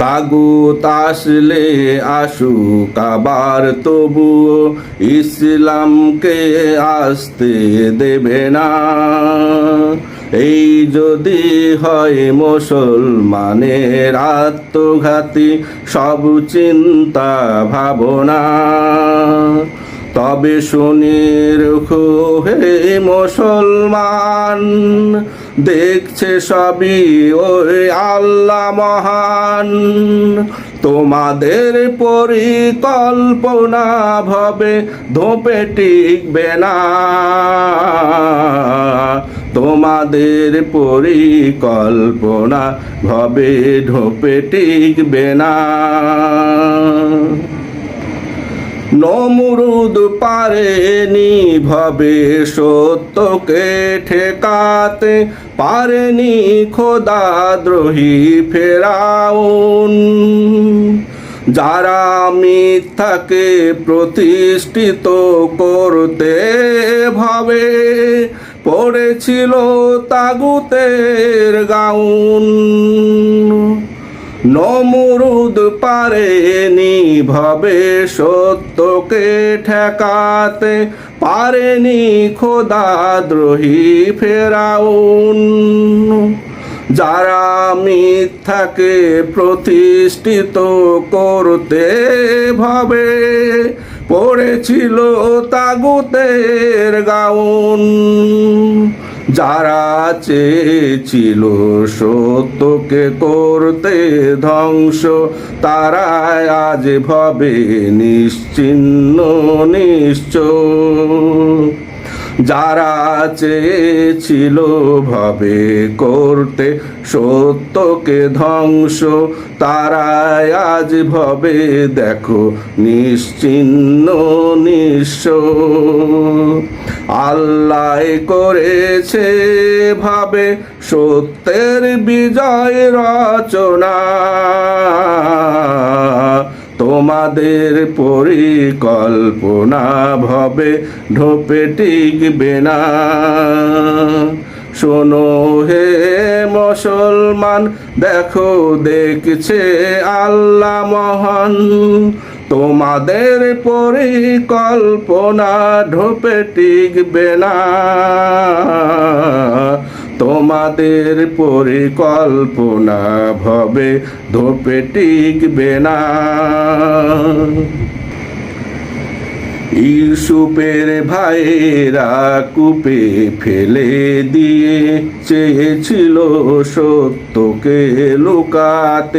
তাগুত আসলে আসুক আবার তবুও ইসলামকে আসতে দেবে না। এই যদি হয় মুসলমানের আত্মঘাতী সব চিন্তা ভাবনা, তবে শুনে রেখো হে মুসলমান, দেখছে সবই ওই আল্লাহ মহান। তোমাদের পরিকল্পনা ভাবে ধোপে টিকবে না, তোমাদের পরিকল্পনা ভাবে ধোপে টিকবে না। নমরুদ পারেনি ভাবে সত্যকে ঠেকাতে, পারেনি খোদাদ্রোহী ফেরাউন। যারা মিথ্যাকে প্রতিষ্ঠিত করতে ভাবে পড়েছিল তাগুতের গাউন। নমরুদ পারেনি ভাবে সত্যকে ঠেকাতে, পারেনি খোদাদ্রোহী ফেরাউন। যারা মিথ্যাকে প্রতিষ্ঠিত করতে ভাবে পড়েছিল তাগুতের গাউন। যারা চেয়েছিল সত্যকে করতে ধ্বংস, তারা আজ ভাবে নিশ্চিহ্ন নিশ্চয়। যারা চেয়েছিল ভাবে করতে সত্যকে ধ্বংস, তারা আজ ভাবে দেখো নিশ্চিহ্ন নিঃস্ব। আল্লাহ করেছে ভাবে সত্যের বিজয় রচনা, তোমাদের পরিকল্পনা ভাবে ঢোপে টিকবে না। শোনো হে মুসলমান, দেখো দেখছে আল্লাহ মহান। তোমাদের পরিকল্পনা ঢোপে টিকবে না, তোমাদের পরিকল্পনা ভাবে ধোপে টিকবে না। ইউসুফের ভাইয়েরা কূপে ফেলে দিয়ে চেয়েছিল সত্যকে লুকাতে।